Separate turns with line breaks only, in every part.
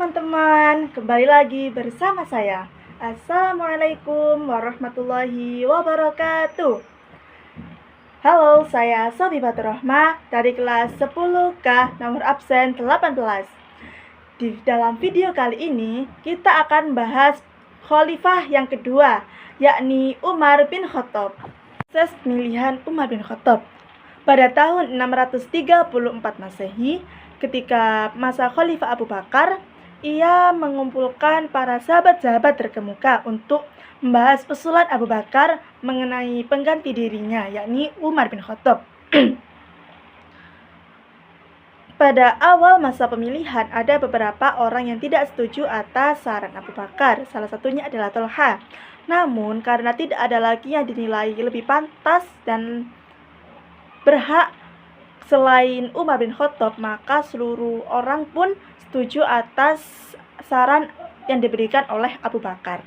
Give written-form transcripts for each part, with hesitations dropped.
teman-teman, kembali lagi bersama saya. Assalamualaikum warahmatullahi wabarakatuh. Halo, saya Sobi Baturrahma dari kelas 10K nomor absen 18. Di dalam video kali ini, kita akan bahas khalifah yang kedua, yakni Umar bin Khattab. Proses pemilihan Umar bin Khattab. Pada tahun 634 Masehi, ketika masa Khalifah Abu Bakar, ia mengumpulkan para sahabat-sahabat terkemuka untuk membahas usulan Abu Bakar mengenai pengganti dirinya, yakni Umar bin Khattab. Pada awal masa pemilihan, ada beberapa orang yang tidak setuju atas saran Abu Bakar. Salah satunya adalah Tolha. Namun, karena tidak ada lagi yang dinilai lebih pantas dan berhak selain Umar bin Khattab, maka seluruh orang pun setuju atas saran yang diberikan oleh Abu Bakar.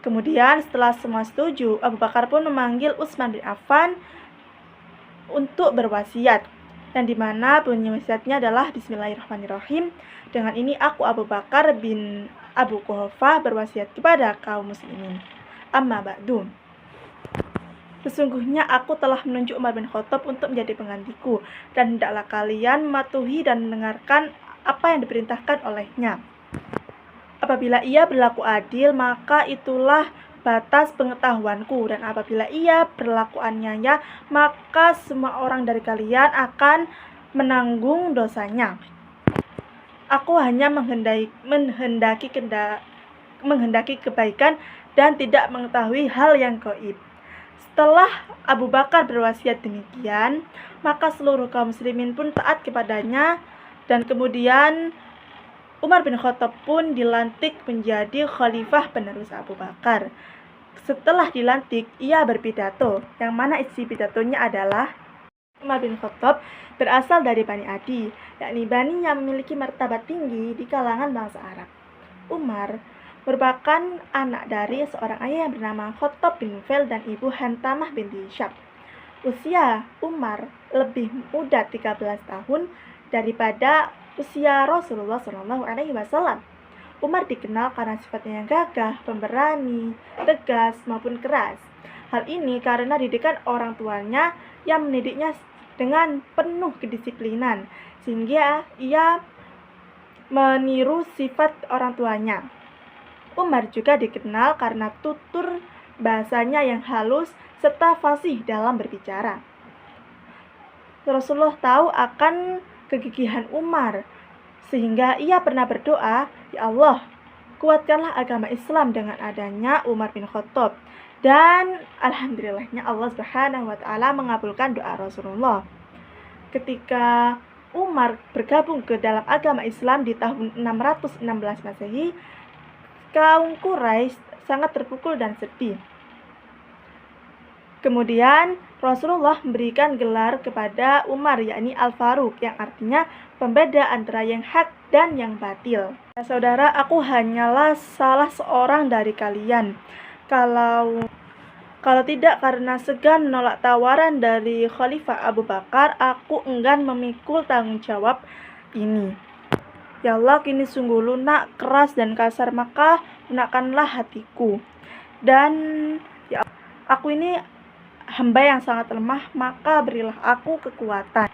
Kemudian setelah semua setuju, Abu Bakar pun memanggil Utsman bin Affan untuk berwasiat, dan di mana bunyi wasiatnya adalah Bismillahirrahmanirrahim. Dengan ini aku Abu Bakar bin Abu Quhafah berwasiat kepada kaum muslimin. Amma ba'du. Sesungguhnya aku telah menunjuk Umar bin Khattab untuk menjadi penggantiku, dan hendaklah kalian mematuhi dan mendengarkan apa yang diperintahkan olehnya. Apabila ia berlaku adil, maka itulah batas pengetahuanku, dan apabila ia berlaku aniaya, maka semua orang dari kalian akan menanggung dosanya. Aku hanya menghendaki kebaikan dan tidak mengetahui hal yang gaib. Setelah Abu Bakar berwasiat demikian, maka seluruh kaum muslimin pun taat kepadanya, dan kemudian Umar bin Khattab pun dilantik menjadi khalifah penerus Abu Bakar. Setelah dilantik, ia berpidato, yang mana isi pidatonya adalah Umar bin Khattab berasal dari Bani Adi, yakni Bani yang memiliki martabat tinggi di kalangan bangsa Arab. Umar merupakan anak dari seorang ayah yang bernama Khattab bin Nufail dan ibu Hantamah binti Hisham. Usia Umar lebih muda 13 tahun daripada usia Rasulullah SAW. Umar dikenal karena sifatnya yang gagah, pemberani, tegas maupun keras. Hal ini karena didikan orang tuanya yang mendidiknya dengan penuh kedisiplinan, sehingga ia meniru sifat orang tuanya. Umar juga dikenal karena tutur bahasanya yang halus serta fasih dalam berbicara. Rasulullah tahu akan kegigihan Umar, sehingga ia pernah berdoa, "Ya Allah, kuatkanlah agama Islam dengan adanya Umar bin Khattab." Dan alhamdulillahnya Allah Subhanahu wa taala mengabulkan doa Rasulullah. Ketika Umar bergabung ke dalam agama Islam di tahun 616 Masehi, kaum Quraisy sangat terpukul dan sedih. Kemudian Rasulullah memberikan gelar kepada Umar, yakni Al-Faruq, yang artinya pembeda antara yang hak dan yang batil. Ya, saudara, aku hanyalah salah seorang dari kalian. Kalau tidak karena segan menolak tawaran dari Khalifah Abu Bakar, aku enggan memikul tanggung jawab ini. Ya Allah, kini sungguh lunak, keras, dan kasar, maka lunakkanlah hatiku. Dan ya Allah, aku ini hamba yang sangat lemah, maka berilah aku kekuatan.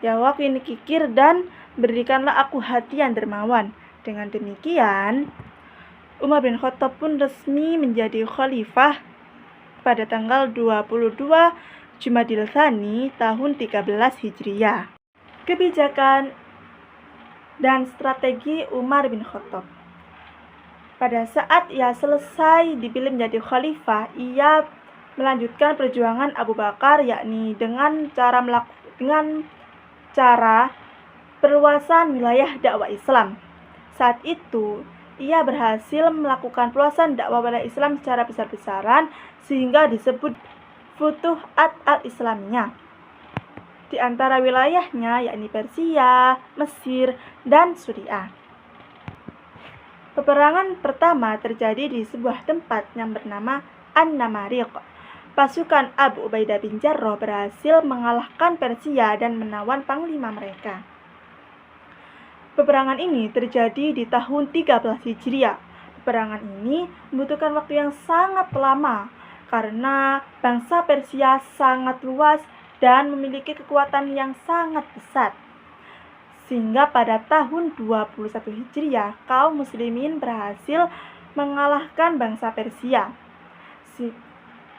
Ya Allah, kini kikir, dan berikanlah aku hati yang dermawan. Dengan demikian, Umar bin Khattab pun resmi menjadi khalifah pada tanggal 22 Jumadil Tsani tahun 13 Hijriah. Kebijakan dan strategi Umar bin Khattab. Pada saat ia selesai dipilih menjadi khalifah, ia melanjutkan perjuangan Abu Bakar, yakni dengan cara perluasan wilayah dakwah Islam. Saat itu, ia berhasil melakukan perluasan dakwah wilayah Islam secara besar-besaran sehingga disebut Futuhat al-Islamiyah. Di antara wilayahnya yakni Persia, Mesir, dan Suriah. Peperangan pertama terjadi di sebuah tempat yang bernama An-Namariq. Pasukan Abu Ubaidah bin Jarrah berhasil mengalahkan Persia dan menawan panglima mereka. Peperangan ini terjadi di tahun 13 Hijriah. Peperangan ini membutuhkan waktu yang sangat lama karena bangsa Persia sangat luas dan memiliki kekuatan yang sangat besar. Sehingga pada tahun 21 Hijriah, kaum muslimin berhasil mengalahkan bangsa Persia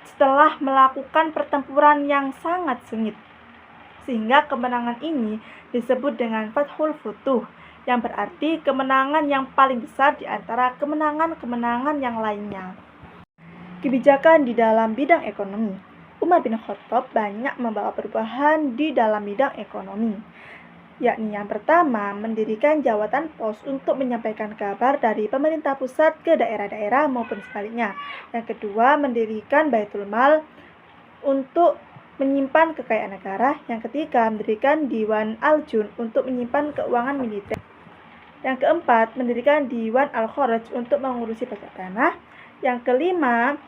setelah melakukan pertempuran yang sangat sengit. Sehingga kemenangan ini disebut dengan Fathul Futuh, yang berarti kemenangan yang paling besar di antara kemenangan-kemenangan yang lainnya. Kebijakan di dalam bidang ekonomi. Umar bin Khattab banyak membawa perubahan di dalam bidang ekonomi, yakni yang pertama, mendirikan jawatan pos untuk menyampaikan kabar dari pemerintah pusat ke daerah-daerah maupun sebaliknya. Yang kedua, mendirikan Baitul Mal untuk menyimpan kekayaan negara. Yang ketiga, mendirikan Diwan Al-Jun untuk menyimpan keuangan militer. Yang keempat, mendirikan Diwan Al-Kharaj untuk mengurusi pajak tanah. Yang kelima,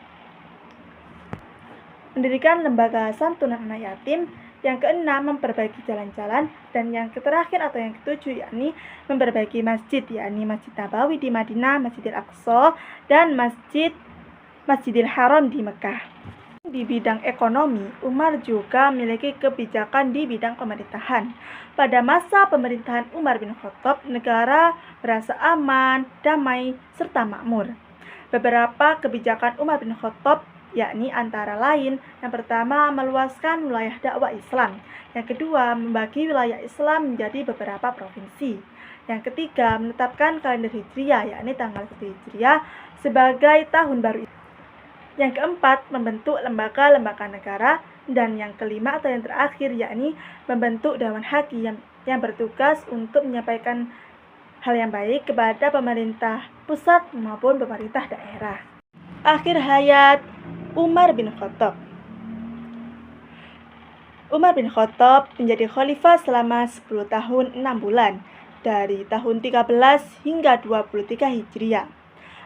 mendirikan lembaga santunan anak yatim. Yang keenam, memperbaiki jalan-jalan. Dan yang terakhir atau yang ketujuh, yakni memperbaiki masjid, yakni Masjid Nabawi di Madinah, Masjidil Aqsa, dan Masjidil Haram di Mekah. Di bidang ekonomi, Umar juga memiliki kebijakan di bidang pemerintahan. Pada masa pemerintahan Umar bin Khattab, negara merasa aman, damai, serta makmur. Beberapa kebijakan Umar bin Khattab yakni antara lain, yang pertama, meluaskan wilayah dakwah Islam. Yang kedua, membagi wilayah Islam menjadi beberapa provinsi. Yang ketiga, menetapkan kalender Hijriah, yakni tanggal 1 Hijriah sebagai tahun baru. Yang keempat, membentuk lembaga-lembaga negara. Dan yang kelima atau yang terakhir, yakni membentuk Dewan Hakim yang bertugas untuk menyampaikan hal yang baik kepada pemerintah pusat maupun pemerintah daerah. Akhir hayat Umar bin Khattab. Umar bin Khattab menjadi khalifah selama 10 tahun 6 bulan, dari tahun 13 hingga 23 Hijriah.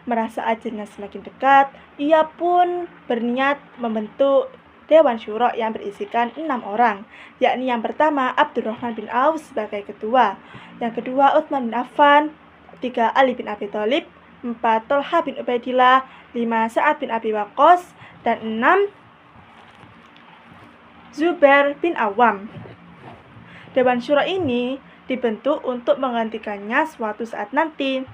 Merasa ajalnya semakin dekat, ia pun berniat membentuk Dewan Syuro yang berisikan 6 orang, yakni yang pertama Abdurrahman bin Auf sebagai ketua, yang kedua Utsman bin Affan, 3 Ali bin Abi Thalib, 4 Thalhah bin Ubaidillah, 5 Sa'ad bin Abi Waqqas, dan 6 Zubair bin Awam. Dewan Syuro ini dibentuk untuk menggantikannya suatu saat nanti.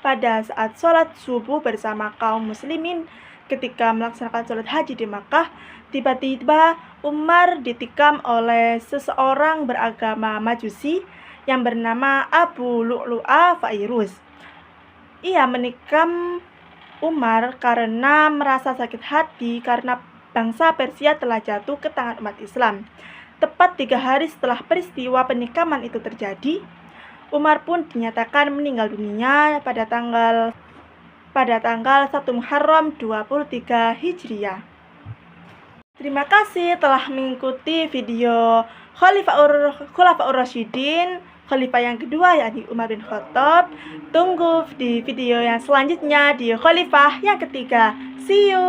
Pada saat sholat subuh bersama kaum muslimin ketika melaksanakan sholat haji di Makkah, tiba-tiba Umar ditikam oleh seseorang beragama Majusi yang bernama Abu Lu'lu'a Fairuz. Ia menikam Umar karena merasa sakit hati karena bangsa Persia telah jatuh ke tangan umat Islam. Tepat 3 hari setelah peristiwa penikaman itu terjadi, Umar pun dinyatakan meninggal dunia pada tanggal 1 Muharram 23 Hijriah. Terima kasih telah mengikuti video Khulafaur Rasyidin, khalifah yang kedua yakni Umar bin Khattab. Tunggu di video yang selanjutnya di khalifah yang ketiga. See you.